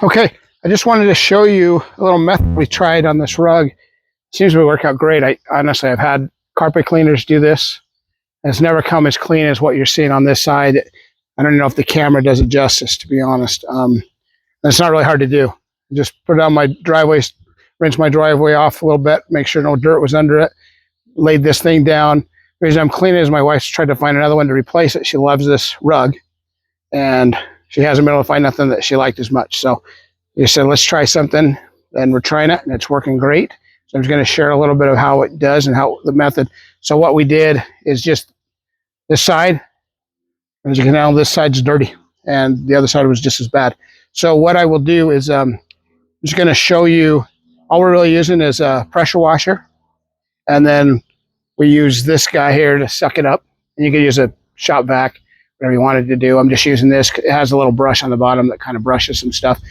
Okay, I just wanted to show you a little method we tried on this rug. Seems to work out great. I've had carpet cleaners do this. It's never come as clean as what you're seeing on this side. I don't know if the camera does it justice, to be honest. It's not really hard to do. Just put it on my driveway, rinse my driveway off a little bit, make sure no dirt was under it, laid this thing down. The reason I'm cleaning is my wife's tried to find another one to replace it. She loves this rug, and she hasn't been able to find nothing that she liked as much. So we said, let's try something, and we're trying it, and it's working great. So I'm just going to share a little bit of how it does and how the method. So what we did is just this side, as you can tell, this side's dirty, and the other side was just as bad. So what I will do is I'm just going to show you, all we're really using is a pressure washer, and then we use this guy here to suck it up, and you can use a shop vac, whatever you wanted to do. I'm just using this. It has a little brush on the bottom that kind of brushes some stuff.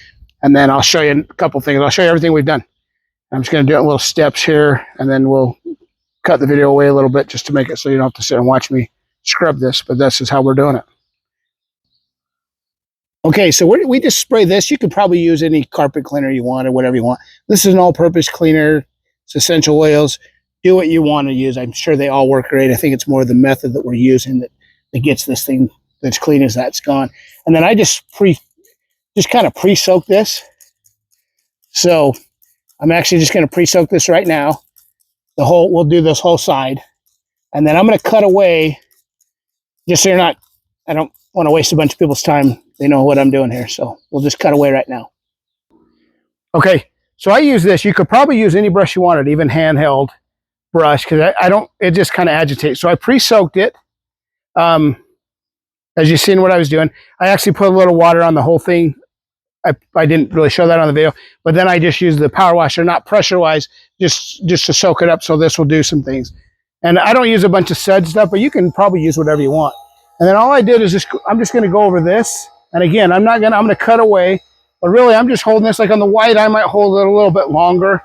And then I'll show you a couple things. I'll show you everything we've done. I'm just going to do it in little steps here, and then we'll cut the video away a little bit just to make it so you don't have to sit and watch me scrub this, but this is how we're doing it. Okay, so we just spray this. You could probably use any carpet cleaner you want or whatever you want. This is an all-purpose cleaner. It's essential oils. Do what you want to use. I'm sure they all work great. I think it's more the method that we're using that gets this thing that's clean as that's gone. And then I just kind of pre-soak this. So I'm actually just going to pre-soak this right now. We'll do this whole side. And then I'm going to cut away, just so I don't want to waste a bunch of people's time. They know what I'm doing here. So we'll just cut away right now. Okay, so I use this. You could probably use any brush you wanted, even handheld brush, because it just kind of agitates. So I pre-soaked it. As you've seen what I was doing, I actually put a little water on the whole thing. I didn't really show that on the video, but then I just used the power washer, not pressure-wise, just to soak it up, so this will do some things. And I don't use a bunch of suds stuff, but you can probably use whatever you want. And then all I did is I'm just going to go over this. And again, I'm going to cut away, but really I'm just holding this. Like on the white, I might hold it a little bit longer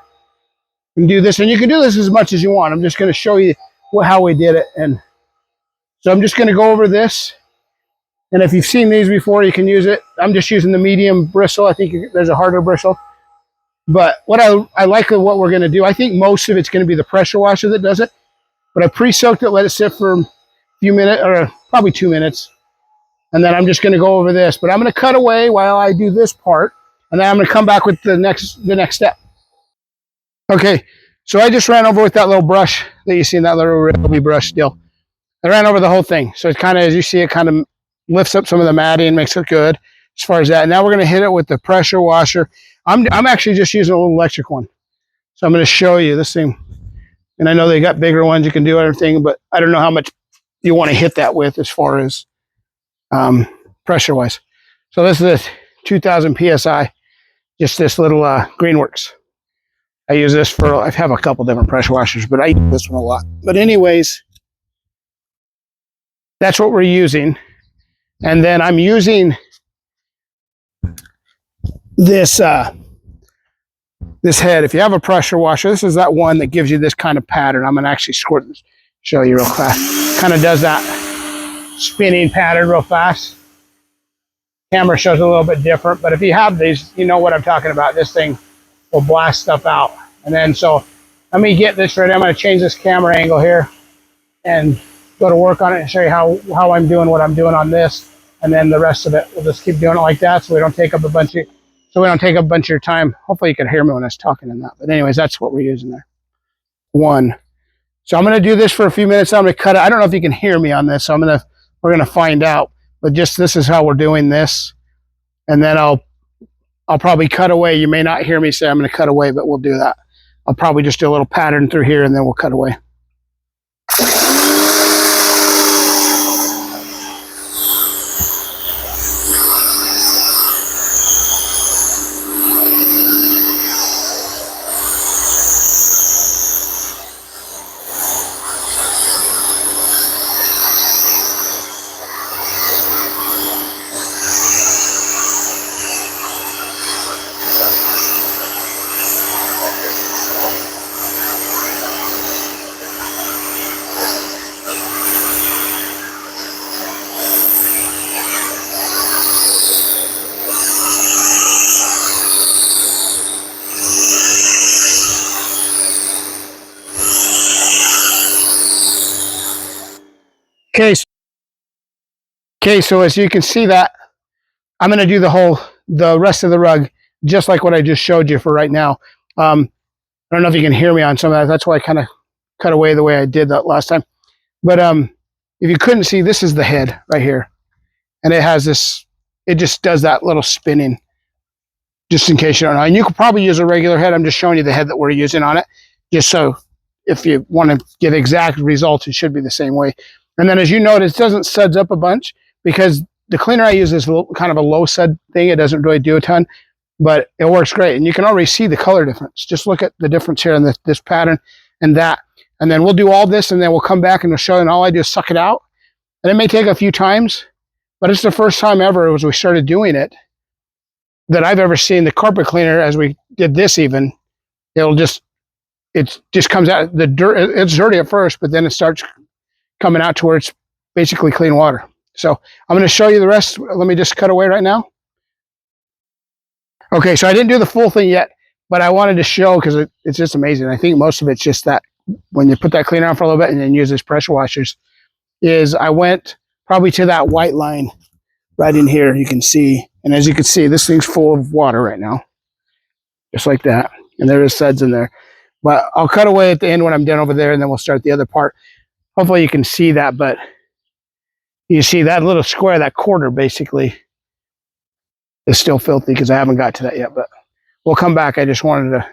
and do this. And you can do this as much as you want. I'm just going to show you how we did it. And so I'm just going to go over this. And if you've seen these before, you can use it. I'm just using the medium bristle. I think there's a harder bristle. But what I like of what we're going to do, I think most of it's going to be the pressure washer that does it. But I pre-soaked it, let it sit for a few minutes, or probably 2 minutes. And then I'm just going to go over this. But I'm going to cut away while I do this part. And then I'm going to come back with the next step. Okay, so I just ran over with that little brush that you see in that little Ryobi brush deal. I ran over the whole thing. So it kind of, as you see, it kind of lifts up some of the matting, makes it good as far as that. Now we're going to hit it with the pressure washer. I'm actually just using a little electric one. So I'm going to show you this thing. And I know they got bigger ones, you can do everything, but I don't know how much you want to hit that with as far as pressure-wise. So this is a 2000 PSI, just this little Greenworks. I use this I have a couple different pressure washers, but I use this one a lot. But anyways, that's what we're using. And then I'm using this this head. If you have a pressure washer, this is that one that gives you this kind of pattern. I'm going to actually show you real fast. Kind of does that spinning pattern real fast. Camera shows a little bit different, but if you have these, you know what I'm talking about. This thing will blast stuff out. And then so let me get this ready. I'm going to change this camera angle here and go to work on it and show you how I'm doing what I'm doing on this. And then the rest of it, we'll just keep doing it like that so we don't take up a bunch of your time. Hopefully you can hear me when I was talking in that. But anyways, that's what we're using there. So I'm going to do this for a few minutes. I'm going to cut it. I don't know if you can hear me on this, so we're going to find out. But just this is how we're doing this. And then I'll probably cut away. You may not hear me say I'm going to cut away, but we'll do that. I'll probably just do a little pattern through here and then we'll cut away. Okay, so as you can see that, I'm going to do the rest of the rug just like what I just showed you for right now. I don't know if you can hear me on some of that. That's why I kind of cut away the way I did that last time. But if you couldn't see, this is the head right here. And it has this, it just does that little spinning, just in case you don't know. And you could probably use a regular head. I'm just showing you the head that we're using on it, just so if you want to get exact results, it should be the same way. And then as you notice, it doesn't suds up a bunch because the cleaner I use is kind of a low sud thing. It doesn't really do a ton, but it works great. And you can already see the color difference. Just look at the difference here in this pattern and that. And then we'll do all this and then we'll come back and we'll show you, and all I do is suck it out. And it may take a few times, but it's the first time ever as we started doing it that I've ever seen the carpet cleaner, as we did this even, it just comes out, the dirt, it's dirty at first, but then it starts coming out to where it's basically clean water. So I'm going to show you the rest. Let me just cut away right now. Okay, so I didn't do the full thing yet, but I wanted to show because it's just amazing. I think most of it's just that when you put that cleaner on for a little bit and then use these pressure washers, is I went probably to that white line right in here, you can see. And as you can see, this thing's full of water right now, just like that. And there is suds in there. But I'll cut away at the end when I'm done over there, and then we'll start the other part. Hopefully you can see that, but you see that little square, that quarter basically is still filthy because I haven't got to that yet, but we'll come back. I just wanted to,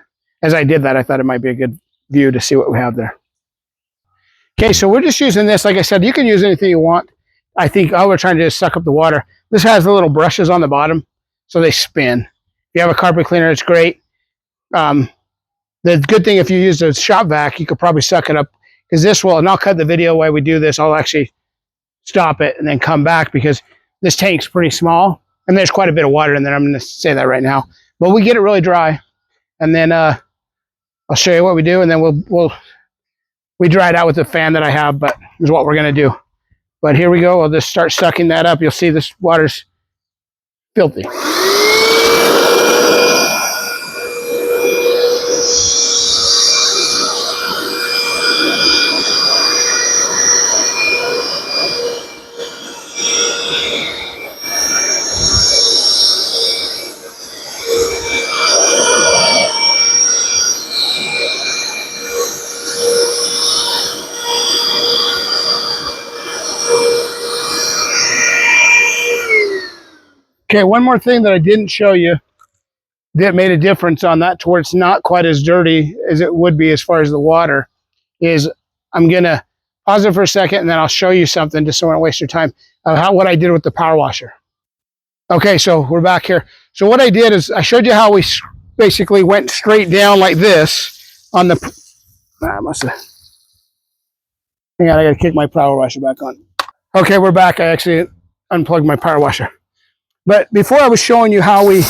as I did that, I thought it might be a good view to see what we have there. Okay, so we're just using this. Like I said, you can use anything you want. I think all we're trying to do is suck up the water. This has the little brushes on the bottom, so they spin. If you have a carpet cleaner, it's great. The good thing, if you use a shop vac, you could probably suck it up, because this will, and I'll cut the video while we do this. I'll actually stop it and then come back because this tank's pretty small and there's quite a bit of water in there. I'm going to say that right now, but we get it really dry, and then I'll show you what we do, and then we dry it out with the fan that I have, but is what we're going to do. But here we go. I'll just start sucking that up. You'll see this water's filthy. Okay, one more thing that I didn't show you that made a difference on that to where it's not quite as dirty as it would be as far as the water is, I'm going to pause it for a second and then I'll show you something just so I don't waste your time of what I did with the power washer. Okay, so we're back here. So what I did is I showed you how we basically went straight down like this on the, I must have, hang on, I got to kick my power washer back on. Okay, we're back. I actually unplugged my power washer. But before I was showing you how we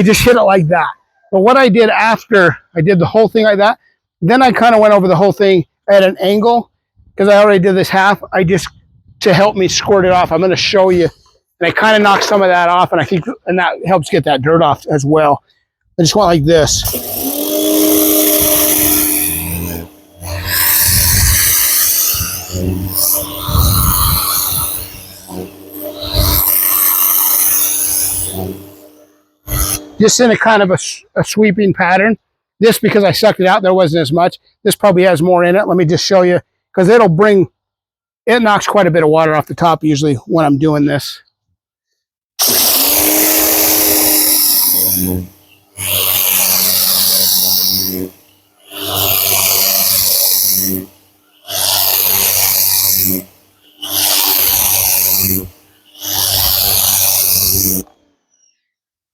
just hit it like that. But what I did after I did the whole thing like that, then I kind of went over the whole thing at an angle because I already did this half. I just, to help me squirt it off, I'm going to show you. And I kind of knocked some of that off, and I think, and that helps get that dirt off as well. I just went like this. Just in a kind of a sweeping pattern. This, because I sucked it out, there wasn't as much. This probably has more in it. Let me just show you, because it knocks quite a bit of water off the top usually when I'm doing this.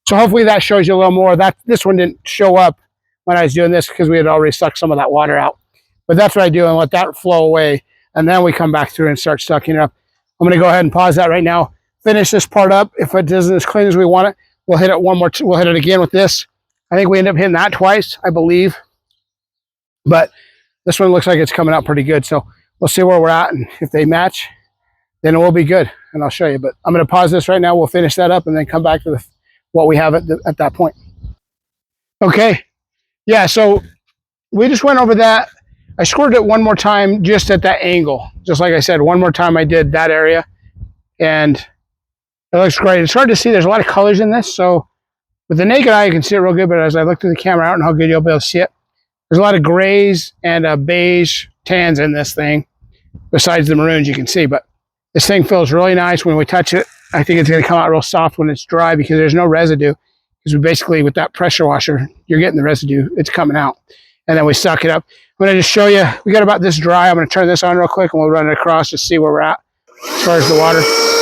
So hopefully that shows you a little more. This one didn't show up when I was doing this because we had already sucked some of that water out. But that's what I do, and let that flow away. And then we come back through and start sucking it up. I'm going to go ahead and pause that right now. Finish this part up. If it isn't as clean as we want it, we'll hit it we'll hit it again with this. I think we end up hitting that twice, I believe. But this one looks like it's coming out pretty good. So we'll see where we're at, and if they match, then it will be good. And I'll show you. But I'm going to pause this right now. We'll finish that up and then come back to what we have at that point. Okay. Yeah, so we just went over that. I squirted it one more time just at that angle. Just like I said, one more time I did that area. And it looks great. It's hard to see. There's a lot of colors in this. So with the naked eye, you can see it real good. But as I look through the camera, I don't know how good you'll be able to see it. There's a lot of grays and beige tans in this thing, besides the maroons you can see. But this thing feels really nice when we touch it. I think it's going to come out real soft when it's dry because there's no residue. Because we basically, with that pressure washer, you're getting the residue. It's coming out. And then we suck it up. I'm going to just show you. We got about this dry. I'm going to turn this on real quick and we'll run it across to see where we're at as far as the water.